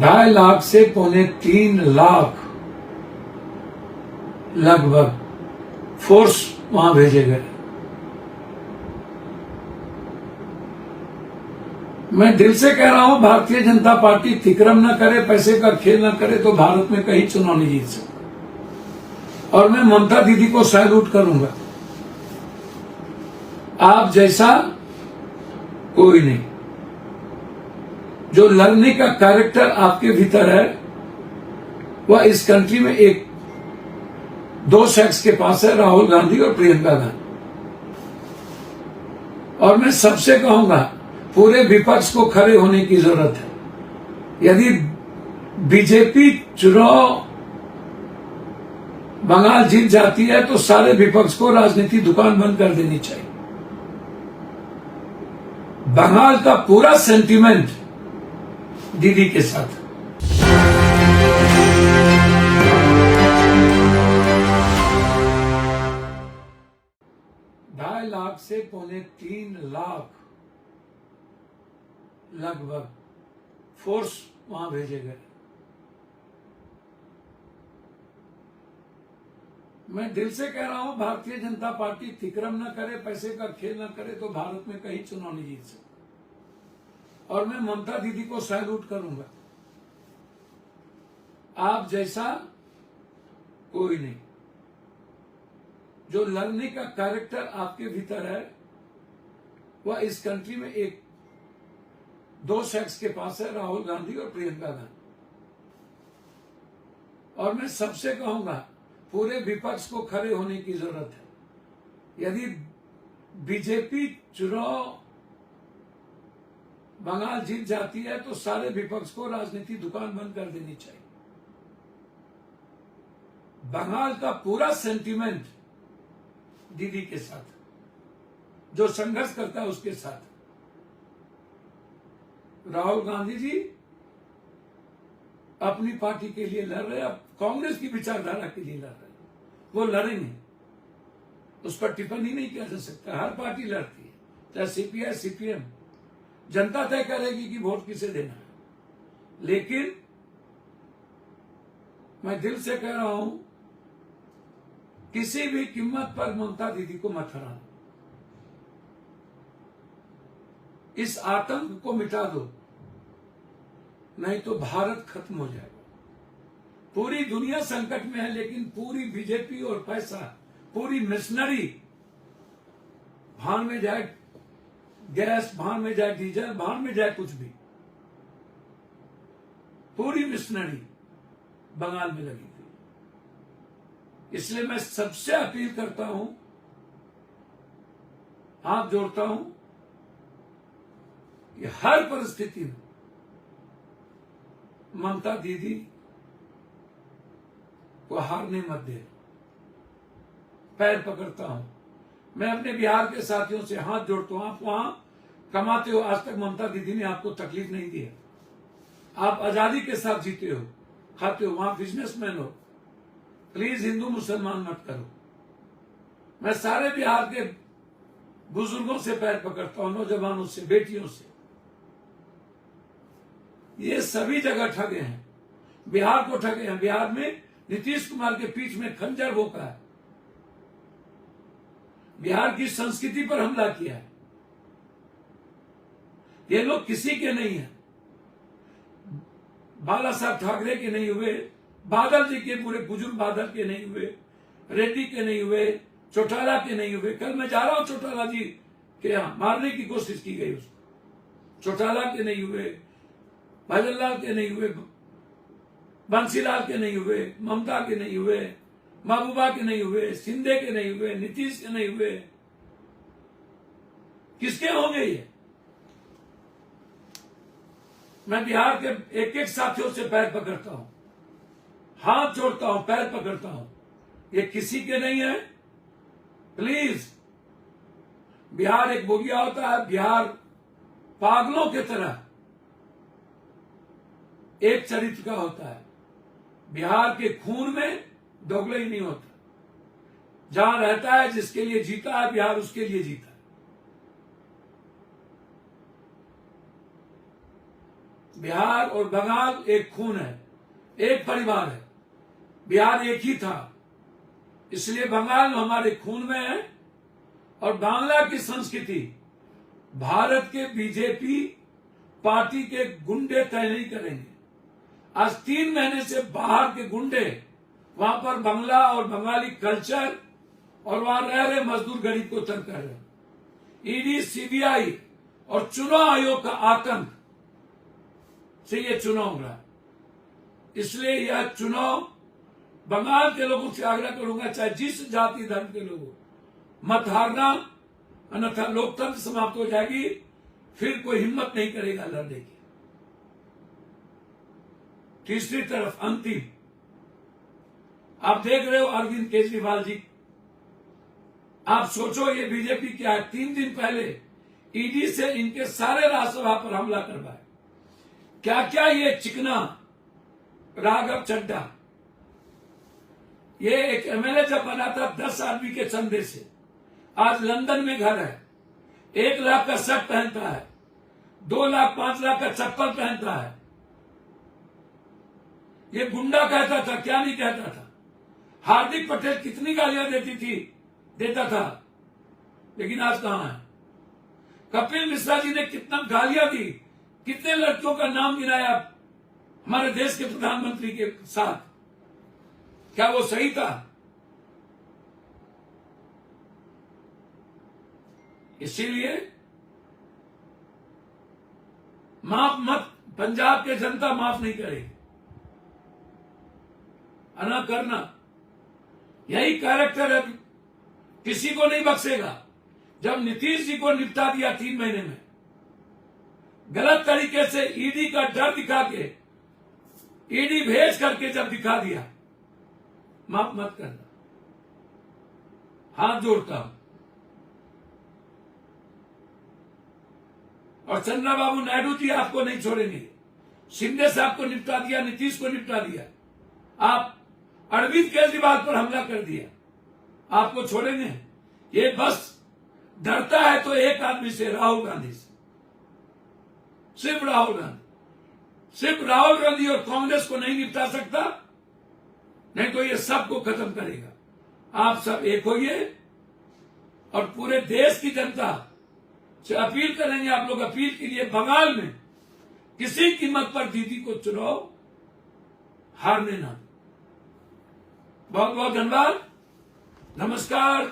2.5 से 3.25 लगभग फोर्स वहां भेजे गए। मैं दिल से कह रहा हूं, भारतीय जनता पार्टी तिक्रम न करे, पैसे का खेल न करे तो भारत में कहीं चुनाव नहीं जीत सकता। और मैं ममता दीदी को सैल्यूट करूंगा। आप जैसा कोई नहीं। जो लड़ने का कैरेक्टर आपके भीतर है वह इस कंट्री में एक दो शख्स के पास है, राहुल गांधी और प्रियंका गांधी। और मैं सबसे कहूंगा, पूरे विपक्ष को खड़े होने की जरूरत है। यदि बीजेपी चुनाव बंगाल जीत जाती है तो सारे विपक्ष को राजनीति दुकान बंद कर देनी चाहिए। बंगाल का पूरा सेंटीमेंट दीदी के साथ। $2.5 से 3.25 लगभग फोर्स वहां भेजे गए। मैं दिल से कह रहा हूं, भारतीय जनता पार्टी तिक्रम न करे, पैसे का खेल न करे तो भारत में कहीं चुनाव नहीं जीत सकता। और मैं ममता दीदी को सैल्यूट करूंगा। आप जैसा कोई नहीं। जो लड़ने का कैरेक्टर आपके भीतर है वह इस कंट्री में एक दो शख्स के पास है, राहुल गांधी और प्रियंका गांधी। और मैं सबसे कहूंगा, पूरे विपक्ष को खड़े होने की जरूरत है। यदि बीजेपी चुनाव बंगाल जीत जाती है तो सारे विपक्ष को राजनीति दुकान बंद कर देनी चाहिए। बंगाल का पूरा सेंटीमेंट दीदी के साथ, जो संघर्ष करता है उसके साथ। राहुल गांधी जी अपनी पार्टी के लिए लड़ रहे हैं, अब कांग्रेस की विचारधारा के लिए लड़ रहे हैं। वो लड़ेंगे, उस पर टिप्पणी नहीं किया जा सकता। हर पार्टी लड़ती है, चाहे सीपीआई सीपीएम। जनता तय करेगी कि वोट किसे देना है। लेकिन मैं दिल से कह रहा हूं, किसी भी कीमत पर ममता दीदी को मत हराना। इस आतंक को मिटा दो, नहीं तो भारत खत्म हो जाएगा। पूरी दुनिया संकट में है, लेकिन पूरी बीजेपी और पैसा, पूरी मिशनरी, भान में जाए गैस, भान में जाए डीजल, भान में जाए कुछ भी, पूरी मिशनरी बंगाल में लगी थी। इसलिए मैं सबसे अपील करता हूं, हाथ जोड़ता हूं कि हर परिस्थिति में ममता दीदी को हारने मत दे। पैर पकड़ता हूं। मैं अपने बिहार के साथियों से हाथ जोड़ता हूं। आप वहां कमाते हो, आज तक ममता दीदी ने आपको तकलीफ नहीं दी है। आप आजादी के साथ जीते हो, खाते हो, वहां बिजनेसमैन हो। प्लीज हिंदू मुसलमान मत करो। मैं सारे बिहार के बुजुर्गों से पैर पकड़ता हूं, नौजवानों से, बेटियों से। ये सभी जगह ठगे हैं, बिहार को ठगे हैं। बिहार में नीतीश कुमार के पीठ में खंजर भोंका है, बिहार की संस्कृति पर हमला किया है। ये लोग किसी के नहीं है। बाला साहब ठाकरे के नहीं हुए, बादल जी के, पूरे बुजुर्ग बादल के नहीं हुए, रेड्डी के नहीं हुए, चौटाला के नहीं हुए। कल मैं जा रहा हूं चौटाला जी के यहां, मारने की कोशिश की गई उसको। चौटाला के नहीं हुए, भजनलाल के नहीं हुए, बंसीलाल के नहीं हुए, ममता के नहीं हुए, महबूबा के नहीं हुए, शिंदे के नहीं हुए, नीतीश के नहीं हुए। किसके होंगे ये? मैं बिहार के एक एक साथियों से पैर पकड़ता हूं, हाथ जोड़ता हूं, पैर पकड़ता हूं। ये किसी के नहीं है। प्लीज, बिहार एक बोगिया होता है। बिहार पागलों की तरह एक चरित्र का होता है। बिहार के खून में दोगला ही नहीं होता। जहां रहता है, जिसके लिए जीता है बिहार, उसके लिए जीता है। बिहार और बंगाल एक खून है, एक परिवार है। बिहार एक ही था, इसलिए बंगाल हमारे खून में है। और बांग्ला की संस्कृति भारत के बीजेपी पार्टी के गुंडे तय नहीं करेंगे। आज 3 महीने से बाहर के गुंडे वहां पर बांग्ला और बंगाली कल्चर और वहां रह रहे मजदूर गरीब को तंग कर रहे हैं। ईडी, सीबीआई और चुनाव आयोग का आतंक से ये चुनाव हो रहा है। इसलिए यह चुनाव बंगाल के लोगों से आग्रह करूंगा, चाहे जिस जाति धर्म के लोग हो, मत हारना, अन्यथा लोकतंत्र समाप्त हो जाएगी, फिर कोई हिम्मत नहीं करेगा लड़ने की। तीसरी तरफ अंतिम, आप देख रहे हो अरविंद केजरीवाल जी, आप सोचो ये बीजेपी क्या है। 3 दिन पहले ईडी से इनके सारे राज्यसभा पर हमला करवाए। क्या क्या ये चिकना राघव चड्ढा, ये एक एमएलए जब बना था 10 आदमी के चंदे से, आज लंदन में घर है, 1 लाख का शर्ट पहनता है, 2 लाख 5 लाख का चप्पल पहनता है। ये गुंडा कहता था, क्या नहीं कहता था। हार्दिक पटेल कितनी गालियां देता था, लेकिन आज कहां है। कपिल मिश्रा जी ने कितना गालियां दी, कितने लड़कियों का नाम गिनाया हमारे देश के प्रधानमंत्री के साथ, क्या वो सही था। इसीलिए माफ मत, पंजाब के जनता माफ नहीं करेगी, अना करना, यही कैरेक्टर है, किसी को नहीं बख्शेगा। जब नीतीश जी को निपटा दिया 3 महीने में, गलत तरीके से ईडी का डर दिखा के, ईडी भेज करके जब दिखा दिया, माफ मत करना, हाथ जोड़ता हूं। और चंद्रबाबू नायडू जी आपको नहीं छोड़ेंगे। शिंदे साहब को निपटा दिया, नीतीश को निपटा दिया, आप अरविंद केजरीवाल पर हमला कर दिया, आपको छोड़ेंगे। ये बस डरता है तो एक आदमी से, राहुल गांधी से, सिर्फ राहुल गांधी। सिर्फ राहुल गांधी और कांग्रेस को नहीं निपटा सकता, नहीं तो ये सबको खत्म करेगा। आप सब एक होइए और पूरे देश की जनता से अपील करेंगे, आप लोग अपील के लिए, बंगाल में किसी कीमत पर दीदी को चुनाव हारने ना। बहुत बहुत धन्यवाद, नमस्कार।